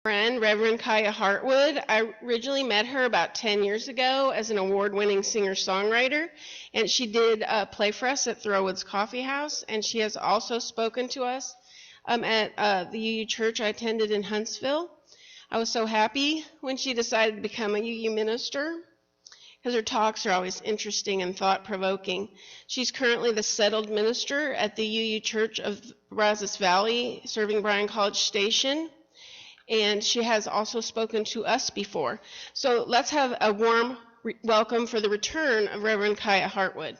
Friend, Reverend Kiya Heartwood. I originally met her about 10 years ago as an award-winning singer-songwriter, and she did play for us at Throwood's Coffee House, and she has also spoken to us at the UU church I attended in Huntsville. I was so happy when she decided to become a UU minister because her talks are always interesting and thought-provoking. She's currently the settled minister at the UU Church of Brazos Valley, serving Bryan College Station. And she has also spoken to us before. So let's have a warm welcome for the return of Reverend Kiya Heartwood.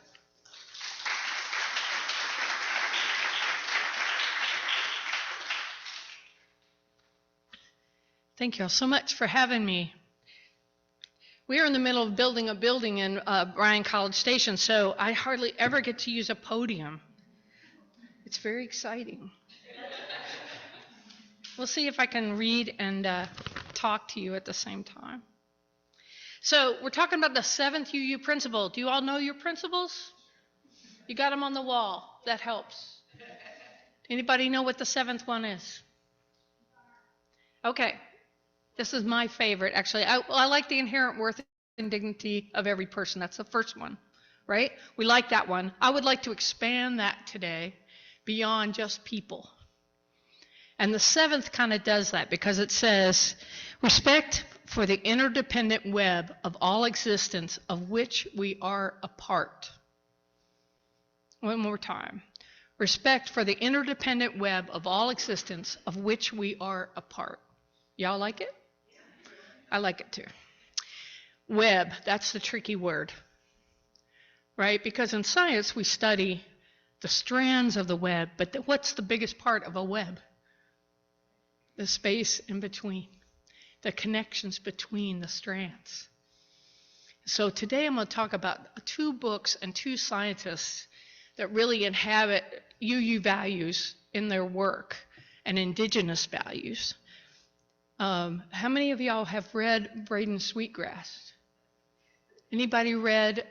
Thank you all so much for having me. We are in the middle of building a building in Bryan College Station, so I hardly ever get to use a podium. It's very exciting. We'll see if I can read and talk to you at the same time. So we're talking about the 7th UU principle. Do you all know your principles? You got them on the wall. That helps. Anybody know what the 7th one is? Okay. This is my favorite, actually. I like the inherent worth and dignity of every person. That's the first one, right? We like that one. I would like to expand that today beyond just people. And the 7th kind of does that because it says, respect for the interdependent web of all existence of which we are a part. One more time. Respect for the interdependent web of all existence of which we are a part. Y'all like it? I like it too. Web, that's the tricky word, right? Because in science, we study the strands of the web, but what's the biggest part of a web? The space in between, the connections between the strands. So today I'm going to talk about 2 books and 2 scientists that really inhabit UU values in their work and indigenous values. How many of y'all have read Braden Sweetgrass? Anybody read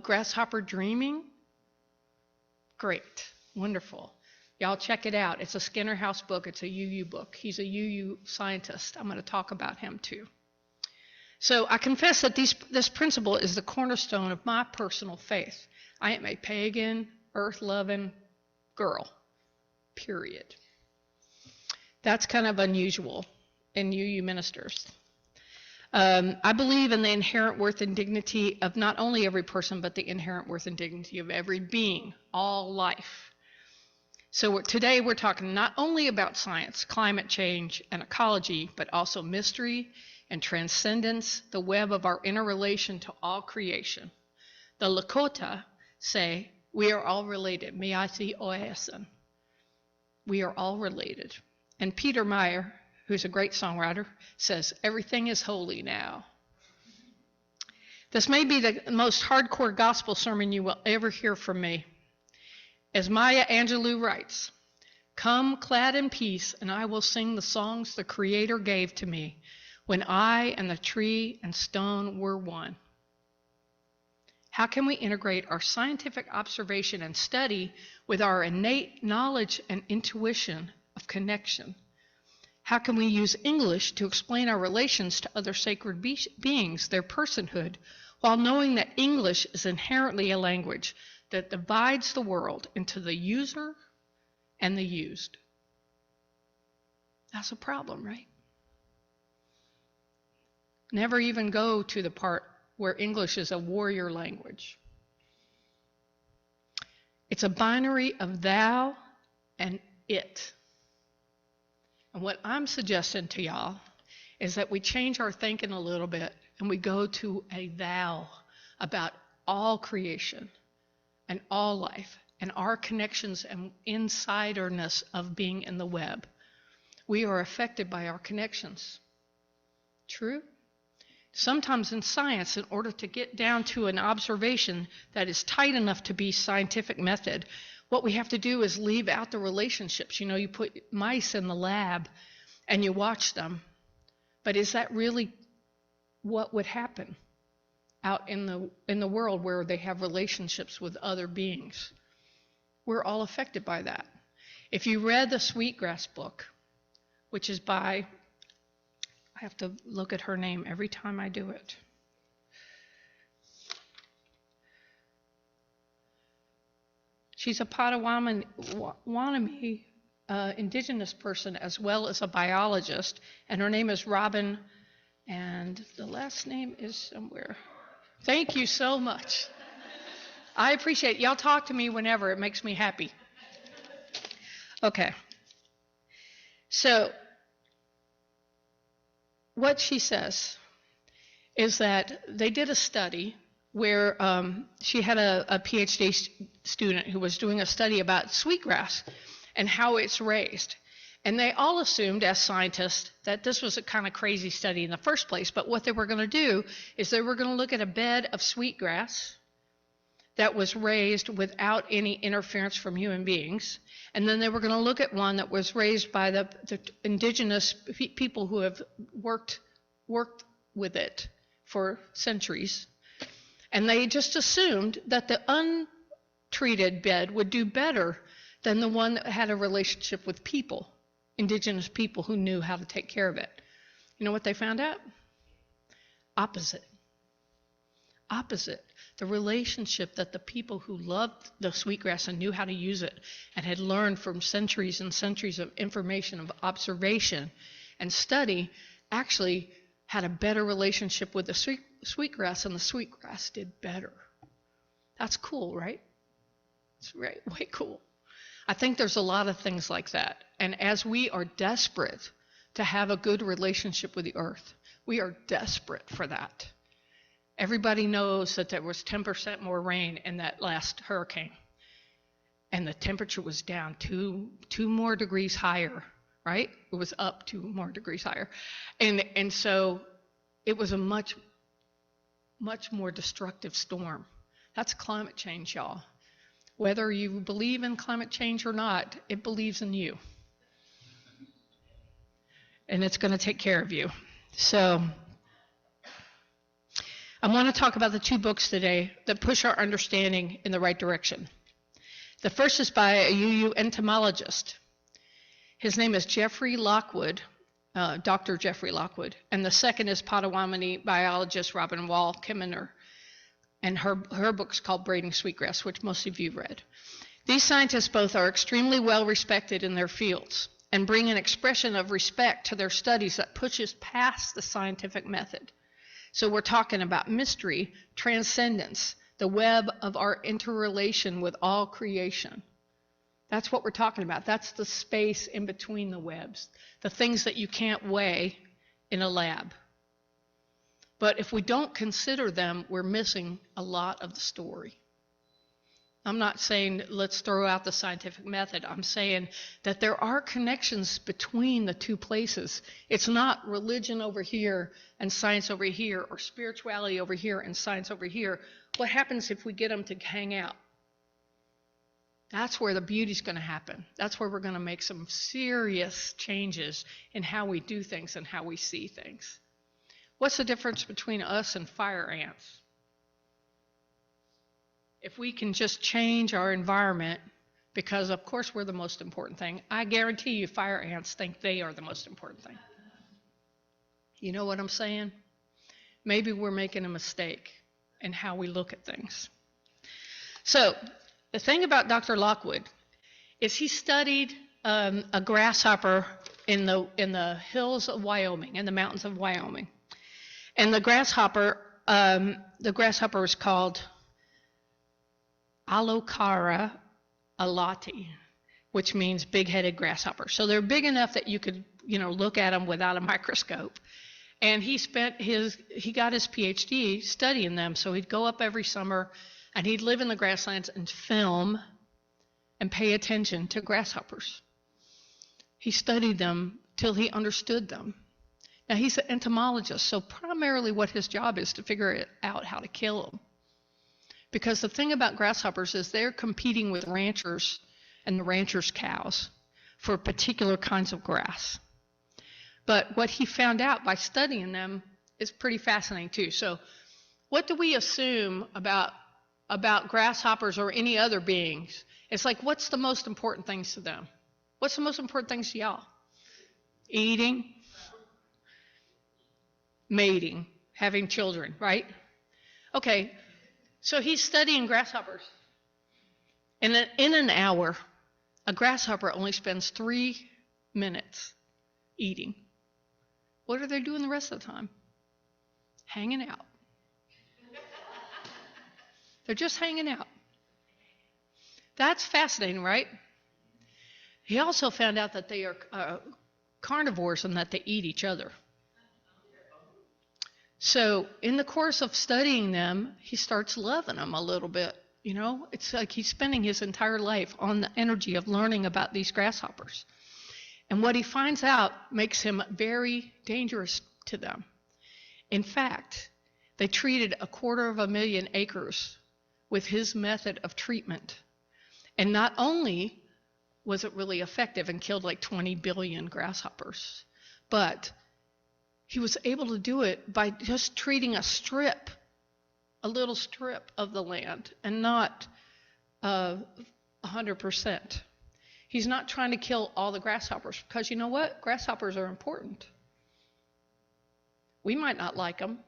Grasshopper Dreaming? Great, wonderful. Y'all check it out. It's a Skinner House book. It's a UU book. He's a UU scientist. I'm going to talk about him too. So I confess that this principle is the cornerstone of my personal faith. I am a pagan, earth-loving girl, period. That's kind of unusual in UU ministers. I believe in the inherent worth and dignity of not only every person, but the inherent worth and dignity of every being, all life. So today we're talking not only about science, climate change, and ecology, but also mystery and transcendence, the web of our interrelation to all creation. The Lakota say, we are all related. Miati Oyasin. We are all related. And Peter Meyer, who's a great songwriter, says, everything is holy now. This may be the most hardcore gospel sermon you will ever hear from me. As Maya Angelou writes, come clad in peace, and I will sing the songs the Creator gave to me when I and the tree and stone were one. How can we integrate our scientific observation and study with our innate knowledge and intuition of connection? How can we use English to explain our relations to other sacred beings, their personhood, while knowing that English is inherently a language that divides the world into the user and the used? That's a problem, right? Never even go to the part where English is a warrior language. It's a binary of thou and it. And what I'm suggesting to y'all is that we change our thinking a little bit and we go to a thou about all creation and all life and our connections and insiderness of being in the web. We are affected by our connections. True? Sometimes in science, in order to get down to an observation that is tight enough to be scientific method, what we have to do is leave out the relationships. You know, you put mice in the lab and you watch them, but is that really what would happen out in the world where they have relationships with other beings? We're all affected by that. If you read the Sweetgrass book, which is by I have to look at her name every time I do it. She's a Potawatomi indigenous person as well as a biologist, and her name is Robin, and the last name is somewhere. Thank you so much. I appreciate it. Y'all talk to me whenever. It makes me happy. Okay. So what she says is that they did a study where she had a PhD student who was doing a study about sweetgrass and how it's raised. And they all assumed, as scientists, that this was a kind of crazy study in the first place. But what they were going to do is they were going to look at a bed of sweetgrass that was raised without any interference from human beings. And then they were going to look at one that was raised by the indigenous people who have worked with it for centuries. And they just assumed that the untreated bed would do better than the one that had a relationship with people, indigenous people who knew how to take care of it. You know what they found out? Opposite. Opposite. The relationship that the people who loved the sweetgrass and knew how to use it and had learned from centuries and centuries of information, of observation and study, actually had a better relationship with the sweetgrass, and the sweetgrass did better. That's cool, right? It's way cool. I think there's a lot of things like that. And as we are desperate to have a good relationship with the earth, we are desperate for that. Everybody knows that there was 10% more rain in that last hurricane. And the temperature was down two more degrees higher, right? It was up 2 more degrees higher. And so it was a much more destructive storm. That's climate change, y'all. Whether you believe in climate change or not, it believes in you. And it's going to take care of you. So I want to talk about the 2 books today that push our understanding in the right direction. The first is by a UU entomologist. His name is Jeffrey Lockwood, Dr. Jeffrey Lockwood. And the second is Potawatomi biologist Robin Wall Kimmerer. And her book's called Braiding Sweetgrass, which most of you read. These scientists both are extremely well respected in their fields and bring an expression of respect to their studies that pushes past the scientific method. So we're talking about mystery, transcendence, the web of our interrelation with all creation. That's what we're talking about. That's the space in between the webs, the things that you can't weigh in a lab. But if we don't consider them, we're missing a lot of the story. I'm not saying let's throw out the scientific method. I'm saying that there are connections between the 2 places. It's not religion over here and science over here, or spirituality over here and science over here. What happens if we get them to hang out? That's where the beauty's going to happen. That's where we're going to make some serious changes in how we do things and how we see things. What's the difference between us and fire ants? If we can just change our environment, because of course we're the most important thing, I guarantee you fire ants think they are the most important thing. You know what I'm saying? Maybe we're making a mistake in how we look at things. So the thing about Dr. Lockwood is he studied a grasshopper in the hills of Wyoming, in the mountains of Wyoming. And the grasshopper is called Alocara alati, which means big-headed grasshopper. So they're big enough that you could, look at them without a microscope. And he got his PhD studying them. So he'd go up every summer and he'd live in the grasslands and film and pay attention to grasshoppers. He studied them till he understood them. Now, he's an entomologist, so primarily what his job is to figure out how to kill them. Because the thing about grasshoppers is they're competing with ranchers and the ranchers' cows for particular kinds of grass. But what he found out by studying them is pretty fascinating too. So what do we assume about grasshoppers or any other beings? It's like, what's the most important things to them? What's the most important things to y'all? Eating. mating, having children, right? Okay, so he's studying grasshoppers. And in an hour, a grasshopper only spends 3 minutes eating. What are they doing the rest of the time? Hanging out. They're just hanging out. That's fascinating, right? He also found out that they are carnivores and that they eat each other. So in the course of studying them, he starts loving them a little bit. You know, it's like he's spending his entire life on the energy of learning about these grasshoppers. And what he finds out makes him very dangerous to them. In fact, they treated 250,000 acres with his method of treatment. And not only was it really effective and killed like 20 billion grasshoppers, but he was able to do it by just treating a little strip of the land, and not 100%. He's not trying to kill all the grasshoppers, because you know what? Grasshoppers are important. We might not like them.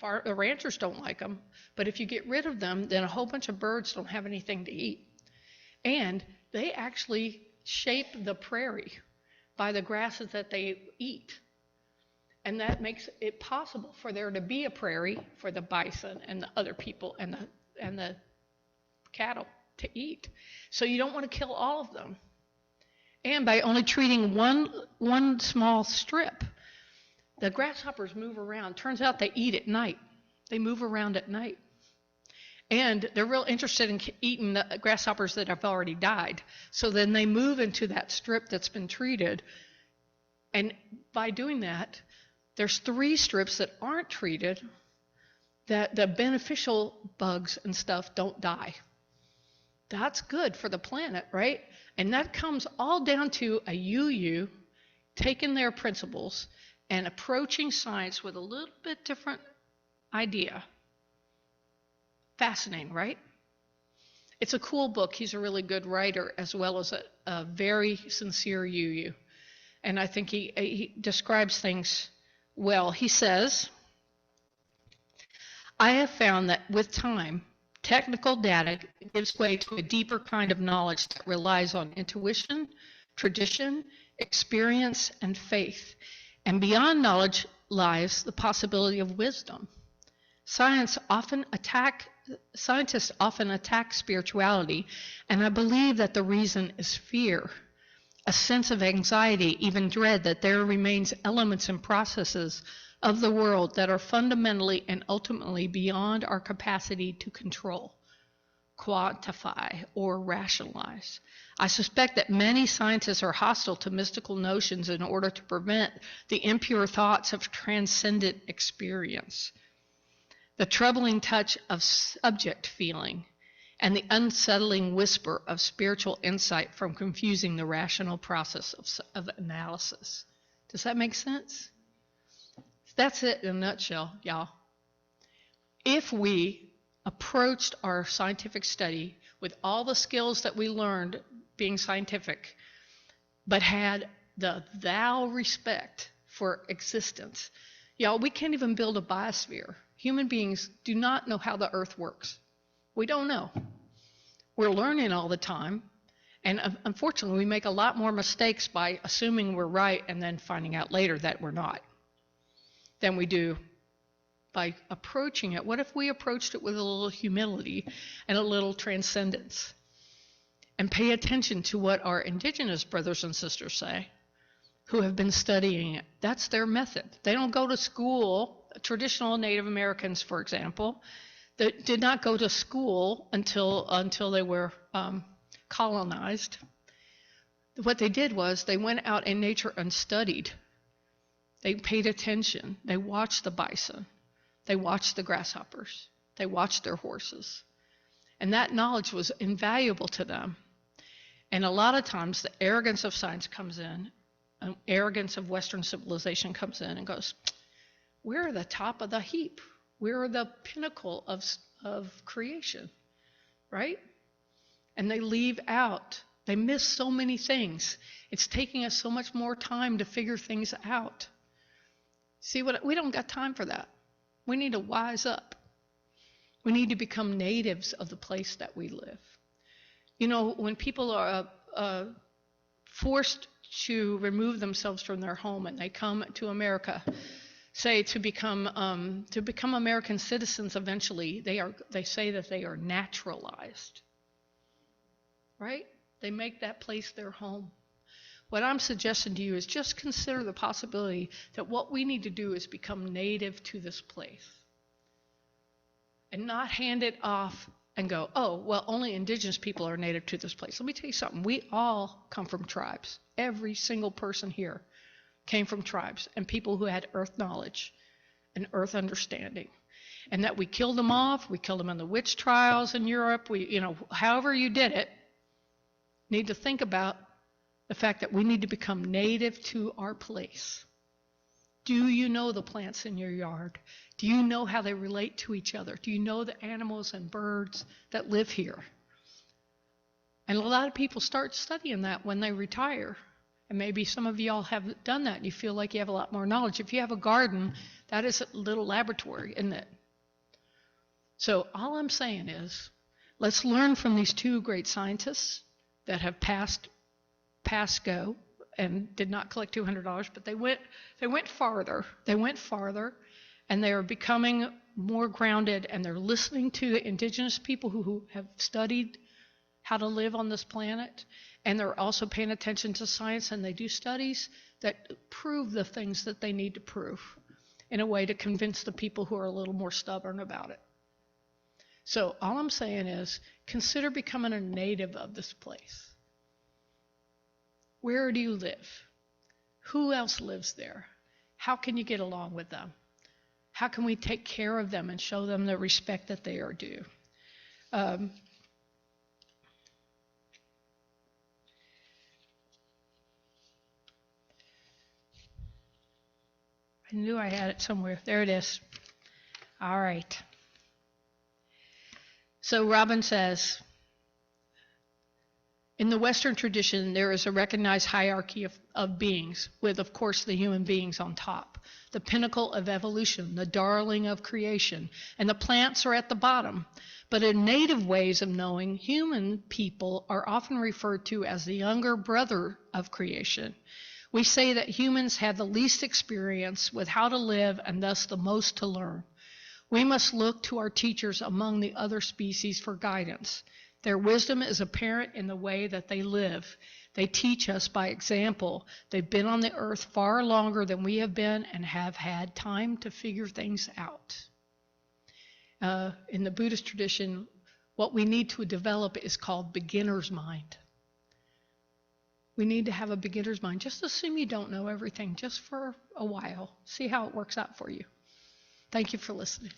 The ranchers don't like them. But if you get rid of them, then a whole bunch of birds don't have anything to eat. And they actually shape the prairie by the grasses that they eat. And that makes it possible for there to be a prairie for the bison and the other people and the cattle to eat. So you don't want to kill all of them. And by only treating one small strip, the grasshoppers move around. Turns out they eat at night. They move around at night. And they're real interested in eating the grasshoppers that have already died. So then they move into that strip that's been treated. And by doing that, there's 3 strips that aren't treated, that the beneficial bugs and stuff don't die. That's good for the planet, right? And that comes all down to a UU taking their principles and approaching science with a little bit different idea. Fascinating, right? It's a cool book. He's a really good writer, as well as a very sincere UU. And I think he describes things well. He says, I have found that with time, technical data gives way to a deeper kind of knowledge that relies on intuition, tradition, experience, and faith. And beyond knowledge lies the possibility of wisdom. Scientists often attack spirituality, and I believe that the reason is fear, a sense of anxiety, even dread that there remains elements and processes of the world that are fundamentally and ultimately beyond our capacity to control, quantify, or rationalize. I suspect that many scientists are hostile to mystical notions in order to prevent the impure thoughts of transcendent experience, the troubling touch of subject feeling, and the unsettling whisper of spiritual insight from confusing the rational process of analysis. Does that make sense? That's it in a nutshell, y'all. If we approached our scientific study with all the skills that we learned being scientific, but had the thou respect for existence, y'all, we can't even build a biosphere. Human beings do not know how the earth works. We don't know. We're learning all the time. And unfortunately, we make a lot more mistakes by assuming we're right and then finding out later that we're not than we do by approaching it. What if we approached it with a little humility and a little transcendence? And pay attention to what our indigenous brothers and sisters say who have been studying it. That's their method. They don't go to school. Traditional Native Americans, for example, that did not go to school until they were colonized. What they did was they went out in nature and studied. They paid attention. They watched the bison. They watched the grasshoppers. They watched their horses. And that knowledge was invaluable to them. And a lot of times the arrogance of science comes in, and arrogance of Western civilization comes in and goes, we're the top of the heap. We're the pinnacle of creation, right? And they leave out. They miss so many things. It's taking us so much more time to figure things out. See what? We don't got time for that. We need to wise up. We need to become natives of the place that we live. You know, when people are forced to remove themselves from their home and they come to America, say to become American citizens eventually, they say that they are naturalized, right? They make that place their home. What I'm suggesting to you is just consider the possibility that what we need to do is become native to this place and not hand it off and go, oh, well, only indigenous people are native to this place. Let me tell you something. We all come from tribes. Every single person here came from tribes and people who had earth knowledge and earth understanding. And that we killed them off. We killed them in the witch trials in Europe. However you did it, need to think about the fact that we need to become native to our place. Do you know the plants in your yard? Do you know how they relate to each other? Do you know the animals and birds that live here? And a lot of people start studying that when they retire. And maybe some of y'all have done that and you feel like you have a lot more knowledge. If you have a garden, that is a little laboratory, isn't it? So all I'm saying is, let's learn from these two great scientists that have passed go and did not collect $200, but they went farther. They went farther, and they are becoming more grounded, and they're listening to the indigenous people who have studied how to live on this planet, and they're also paying attention to science, and they do studies that prove the things that they need to prove in a way to convince the people who are a little more stubborn about it. So all I'm saying is, consider becoming a native of this place. Where do you live? Who else lives there? How can you get along with them? How can we take care of them and show them the respect that they are due? I knew I had it somewhere. There it is. All right. So Robin says, in the Western tradition, there is a recognized hierarchy of beings, with, of course, the human beings on top, the pinnacle of evolution, the darling of creation, and the plants are at the bottom. But in native ways of knowing, human people are often referred to as the younger brother of creation. We say that humans have the least experience with how to live and thus the most to learn. We must look to our teachers among the other species for guidance. Their wisdom is apparent in the way that they live. They teach us by example. They've been on the earth far longer than we have been and have had time to figure things out. In the Buddhist tradition, what we need to develop is called beginner's mind. We need to have a beginner's mind. Just assume you don't know everything just for a while. See how it works out for you. Thank you for listening.